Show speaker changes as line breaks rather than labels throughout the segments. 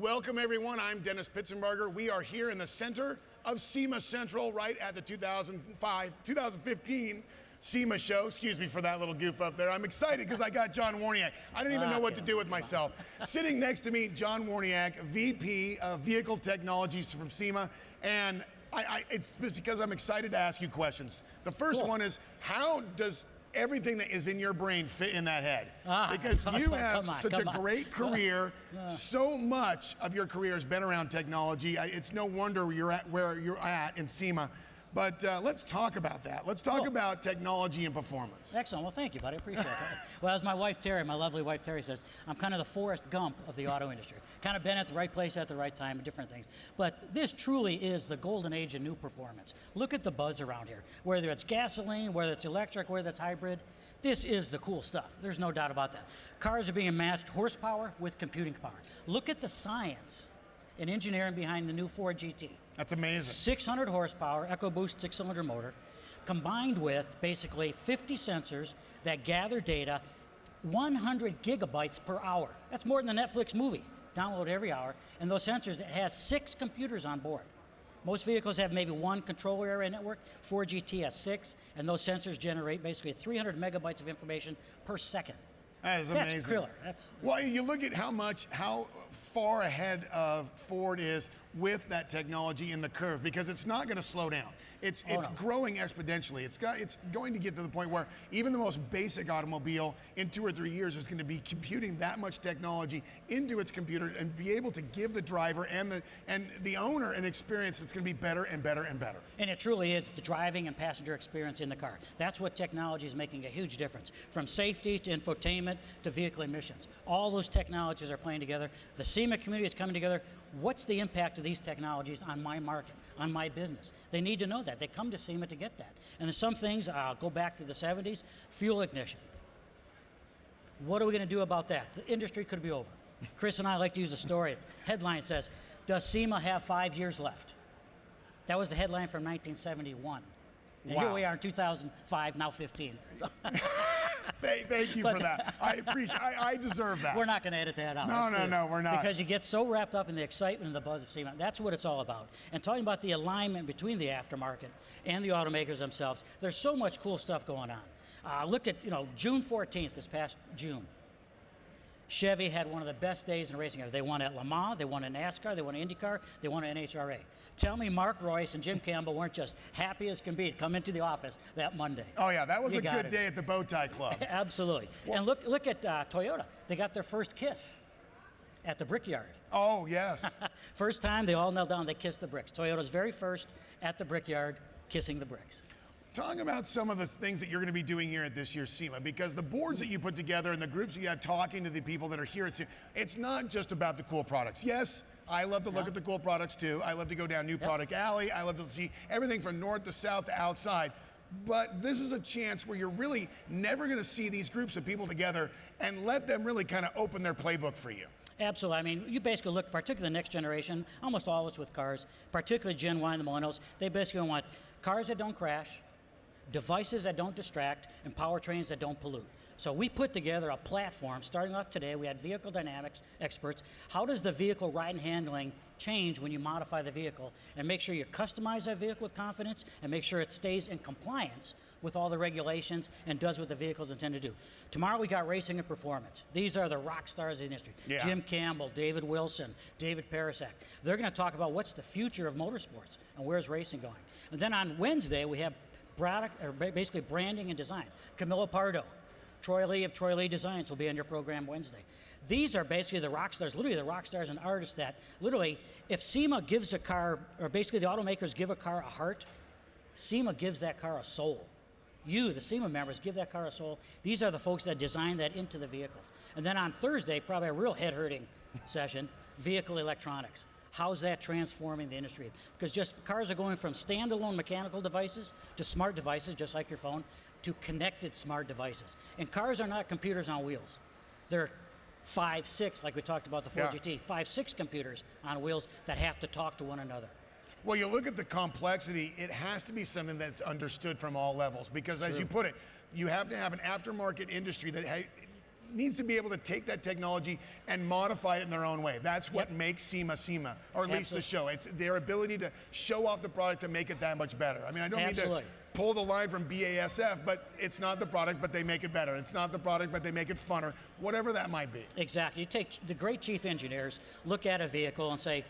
Welcome everyone, I'm Dennis Pittsenbarger. We are here in the center of SEMA Central, right at the 2015 SEMA show. Excuse me for that little goof up there. I'm excited because I got John Waraniak. I didn't even know what to do with myself. Sitting next to me, John Waraniak, VP of Vehicle Technologies from SEMA, and it's because I'm excited to ask you questions. The first one is, how does everything that is in your brain fit in that head? Because you have such a great career. So much of your career has been around technology. It's no wonder you're at where you're at in SEMA. But let's talk about that. Let's talk about technology and performance.
Excellent. Well, thank you, buddy. I appreciate that. Well, as my wife Terry, my lovely wife Terry says, I'm kind of the Forrest Gump of the auto industry. Kind of been at the right place at the right time and different things. But this truly is the golden age of new performance. Look at the buzz around here. Whether it's gasoline, whether it's electric, whether it's hybrid, this is the cool stuff. There's no doubt about that. Cars are being matched horsepower with computing power. Look at the science and engineering behind the new Ford GT.
That's amazing.
600 horsepower, EcoBoost 6-cylinder motor, combined with basically 50 sensors that gather data 100 gigabytes per hour. That's more than a Netflix movie, download every hour. And those sensors, it has 6 computers on board. Most vehicles have maybe 1 control area network. Ford GT has 6, and those sensors generate basically 300 megabytes of information per second.
That is amazing.
That's killer.
Well, you look at how far ahead of Ford is with that technology in the curve, because it's not going to slow down. It's growing exponentially. It's going to get to the point where even the most basic automobile in 2 or 3 years is going to be computing that much technology into its computer and be able to give the driver and the owner an experience that's going to be better and better and better.
And it truly is the driving and passenger experience in the car. That's what technology is making a huge difference. From safety to infotainment to vehicle emissions. All those technologies are playing together. The SEMA community is coming together. What's the impact of these technologies on my market, on my business? They need to know that. They come to SEMA to get that. And there's some things, I'll go back to the 70s, fuel ignition. What are we going to do about that? The industry could be over. Chris and I like to use a story. Headline says, does SEMA have 5 years left? That was the headline from 1971. And here we are in 2005, now 15. So
Thank you for that. I appreciate. I deserve that.
We're not going to edit that out.
No, we're not.
Because you get so wrapped up in the excitement and the buzz of SEMA. That's what it's all about. And talking about the alignment between the aftermarket and the automakers themselves, there's so much cool stuff going on. Look at June 14th, this past June. Chevy had one of the best days in racing. They won at Le Mans, they won at NASCAR, they won at IndyCar, they won at NHRA. Tell me Mark Royce and Jim Campbell weren't just happy as can be to come into the office that Monday.
Oh yeah, that was a good day at the Bow Tie Club.
Absolutely. Well, and look at Toyota. They got their first kiss at the Brickyard.
Oh yes.
First time they all knelt down, they kissed the bricks. Toyota's very first at the Brickyard, kissing the bricks.
Talk about some of the things that you're going to be doing here at this year's SEMA, because the boards that you put together and the groups that you have talking to the people that are here at SEMA, it's not just about the cool products. Yes, I love to look at the cool products too. I love to go down New Product Alley. I love to see everything from north to south to outside. But this is a chance where you're really never going to see these groups of people together and let them really kind of open their playbook for you.
Absolutely. I mean, you basically look, particularly the next generation, almost all of us with cars, particularly Gen Y and the millennials, they basically want cars that don't crash, devices that don't distract, and powertrains that don't pollute. So we put together a platform. Starting off today, we had vehicle dynamics experts. How does the vehicle ride and handling change when you modify the vehicle, and make sure you customize that vehicle with confidence and make sure it stays in compliance with all the regulations and does what the vehicle is intended to do. Tomorrow we got racing and performance. These are the rock stars of the industry.
Yeah.
Jim Campbell, David Wilson, David Parasak. They're going to talk about what's the future of motorsports and where's racing going. And then on Wednesday we have basically branding and design. Camilo Pardo, Troy Lee of Troy Lee Designs will be on your program Wednesday. These are basically the rock stars, literally the rock stars and artists that literally, if SEMA gives a car, or basically the automakers give a car a heart, SEMA gives that car a soul. You, the SEMA members, give that car a soul. These are the folks that design that into the vehicles. And then on Thursday, probably a real head-hurting session, vehicle electronics. How's that transforming the industry? Because just cars are going from standalone mechanical devices to smart devices, just like your phone, to connected smart devices. And cars are not computers on wheels. They're 5, 6, like we talked about the Ford GT, 5, 6 computers on wheels that have to talk to one another.
Well, you look at the complexity, it has to be something that's understood from all levels, because as you put it, you have to have an aftermarket industry that needs to be able to take that technology and modify it in their own way. That's what makes SEMA SEMA, or at least the show. It's their ability to show off the product to make it that much better. I mean, I don't need to pull the line from BASF, but it's not the product, but they make it better. It's not the product, but they make it funner, whatever that might be.
Exactly. You take the great chief engineers, look at a vehicle and say,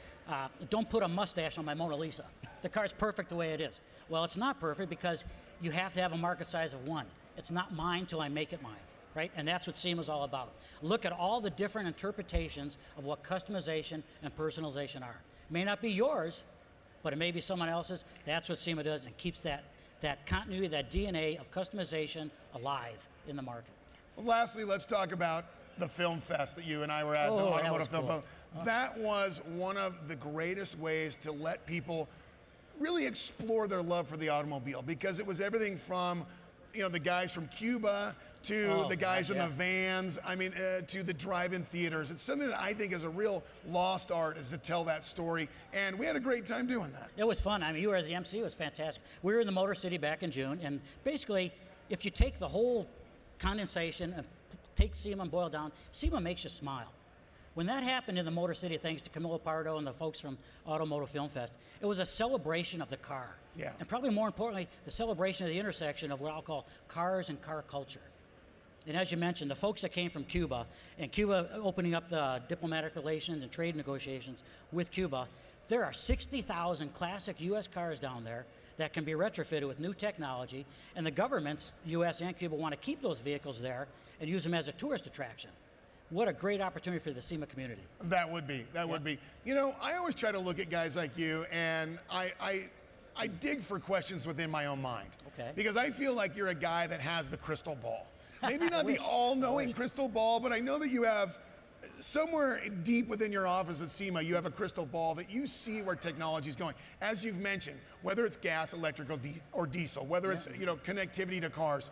don't put a mustache on my Mona Lisa. The car's perfect the way it is. Well, it's not perfect because you have to have a market size of 1. It's not mine till I make it mine, right? And that's what SEMA's all about. Look at all the different interpretations of what customization and personalization are. It may not be yours, but it may be someone else's. That's what SEMA does and keeps that continuity, that DNA of customization alive in the market.
Well, lastly, let's talk about the film fest that you and I were at, the Automotive Film Fest. That was one of the greatest ways to let people really explore their love for the automobile, because it was everything from, you know, the guys from Cuba to the guys in the vans, I mean, to the drive-in theaters. It's something that I think is a real lost art, is to tell that story, and we had a great time doing that.
It was fun. I mean, you were as the MC, it was fantastic. We were in the Motor City back in June, and basically, if you take the whole condensation and take SEMA and boil down, SEMA makes you smile. When that happened in the Motor City, thanks to Camilo Pardo and the folks from Automotive Film Fest, it was a celebration of the car.
Yeah.
And probably more importantly, the celebration of the intersection of what I'll call cars and car culture. And as you mentioned, the folks that came from Cuba, and Cuba opening up the diplomatic relations and trade negotiations with Cuba, there are 60,000 classic U.S. cars down there that can be retrofitted with new technology, and the governments, U.S. and Cuba, want to keep those vehicles there and use them as a tourist attraction. What a great opportunity for the SEMA community.
That would be, would be. You know, I always try to look at guys like you, and I dig for questions within my own mind.
Okay.
Because I feel like you're a guy that has the crystal ball. Maybe not the all-knowing crystal ball, but I know that you have, somewhere deep within your office at SEMA, you have a crystal ball that you see where technology is going. As you've mentioned, whether it's gas, electrical, or diesel, whether it's, you know, connectivity to cars.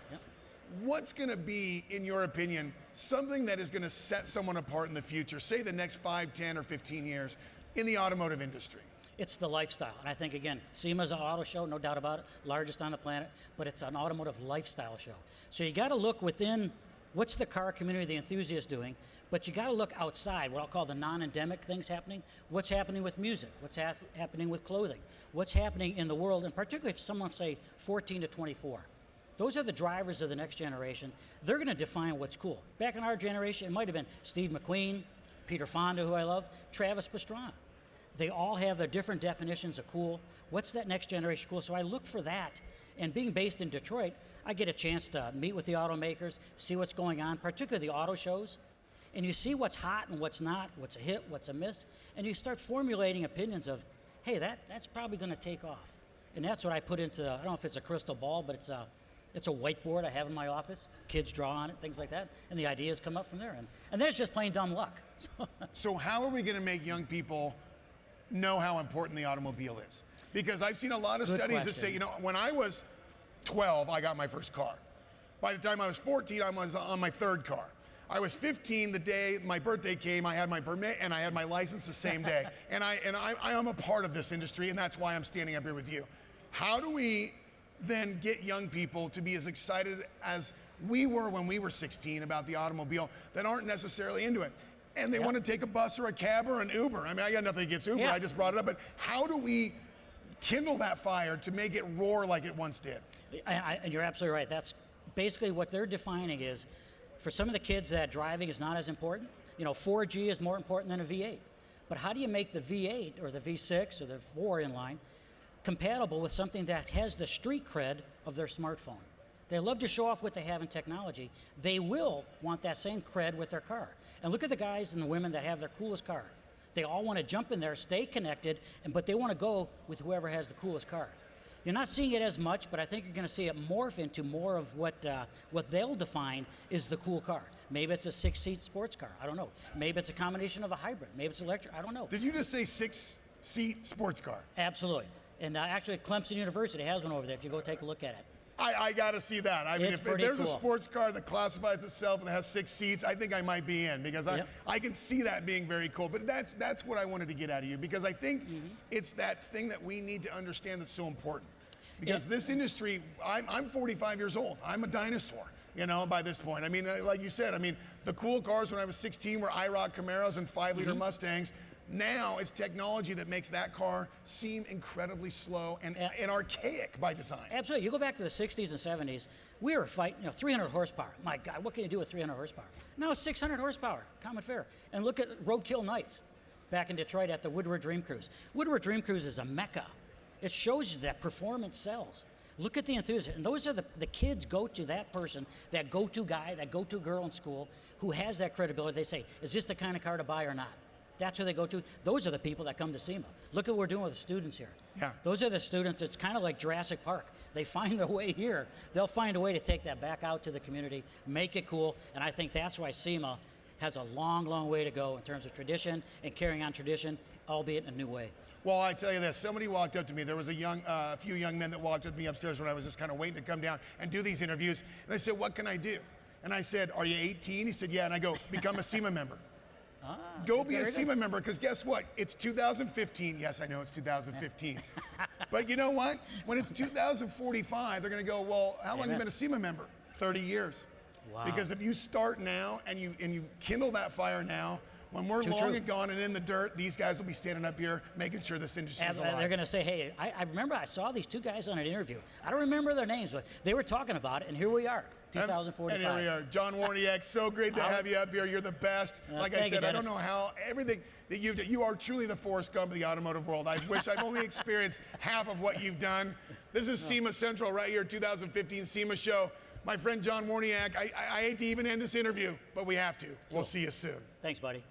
What's going to be, in your opinion, something that is going to set someone apart in the future, say the next 5, 10, or 15 years in the automotive industry?
It's the lifestyle. And I think, again, SEMA's an auto show, no doubt about it, largest on the planet, but it's an automotive lifestyle show. So you got to look within, what's the car community, the enthusiasts doing, but you got to look outside, what I'll call the non-endemic things happening. What's happening with music? What's happening with clothing? What's happening in the world, and particularly if someone, say, 14 to 24. Those are the drivers of the next generation. They're going to define what's cool. Back in our generation, it might have been Steve McQueen, Peter Fonda, who I love, Travis Pastrana. They all have their different definitions of cool. What's that next generation cool? So I look for that. And being based in Detroit, I get a chance to meet with the automakers, see what's going on, particularly the auto shows. And you see what's hot and what's not, what's a hit, what's a miss. And you start formulating opinions of, hey, that's probably going to take off. And that's what I put into, I don't know if it's a crystal ball, but it's a whiteboard I have in my office. Kids draw on it, things like that. And the ideas come up from there. And then it's just plain dumb luck.
So how are we going to make young people know how important the automobile is? Because I've seen a lot of studies that say, you know, when I was 12, I got my first car. By the time I was 14, I was on my third car. I was 15 the day my birthday came. I had my permit and I had my license the same day. and I am a part of this industry, and that's why I'm standing up here with you. How do we then get young people to be as excited as we were when we were 16 about the automobile that aren't necessarily into it? And they want to take a bus or a cab or an Uber. I mean, I got nothing against Uber, I just brought it up. But how do we kindle that fire to make it roar like it once did?
And you're absolutely right. That's basically what they're defining is, for some of the kids that driving is not as important. You know, 4G is more important than a V8. But how do you make the V8 or the V6 or the 4 inline compatible with something that has the street cred of their smartphone? They love to show off what they have in technology. They will want that same cred with their car. And look at the guys and the women that have their coolest car. They all want to jump in there, stay connected, but they want to go with whoever has the coolest car. You're not seeing it as much, but I think you're going to see it morph into more of what they'll define is the cool car. Maybe it's a 6-seat sports car. I don't know. Maybe it's a combination of a hybrid. Maybe it's electric. I don't know.
Did you just say 6-seat sports car?
Absolutely. And actually, Clemson University has one over there if you go take a look at it.
I got to see that. I mean, if there's a sports car that classifies itself and has 6 seats, I think I might be in, because I can see that being very cool. But that's what I wanted to get out of you, because I think it's that thing that we need to understand that's so important. Because this industry, I'm 45 years old. I'm a dinosaur, you know, by this point. I mean, like you said, I mean, the cool cars when I was 16 were IROC Camaros and 5-liter Mustangs. Now it's technology that makes that car seem incredibly slow and archaic by design.
Absolutely. You go back to the 60s and 70s, we were fighting, 300 horsepower. My God, what can you do with 300 horsepower? Now it's 600 horsepower, common fare. And look at Roadkill Nights back in Detroit at the Woodward Dream Cruise. Woodward Dream Cruise is a mecca. It shows you that performance sells. Look at the enthusiasm. And those are the kids go to that person, that go-to guy, that go-to girl in school who has that credibility. They say, is this the kind of car to buy or not? That's who they go to. Those are the people that come to SEMA. Look at what we're doing with the students here.
Yeah.
Those are the students. It's kind of like Jurassic Park. They find their way here. They'll find a way to take that back out to the community, make it cool, and I think that's why SEMA has a long, long way to go in terms of tradition and carrying on tradition, albeit in a new way.
Well, I tell you this, somebody walked up to me. There was a few young men that walked up to me upstairs when I was just kind of waiting to come down and do these interviews. And they said, what can I do? And I said, are you 18? He said, yeah. And I go, become a SEMA member. Go be a SEMA member, because guess what? It's 2015. Yes, I know it's 2015. But you know what? When it's 2045, they're going to go, well, how long have you been a SEMA member? 30 years.
Wow.
Because if you start now and you kindle that fire now, when we're long and gone and in the dirt, these guys will be standing up here making sure this industry is alive.
They're going to say, hey, I remember I saw these two guys on an interview. I don't remember their names, but they were talking about it, and here we are, 2045.
And here we are. John Waraniak, so great to have you up here. You're the best. Like I said, I don't know how, everything that you've done, you are truly the Forrest Gump of the automotive world. I wish I've only experienced half of what you've done. This is SEMA Central right here, 2015 SEMA show. My friend John Waraniak, I hate to even end this interview, but we have to. We'll see you soon.
Thanks, buddy.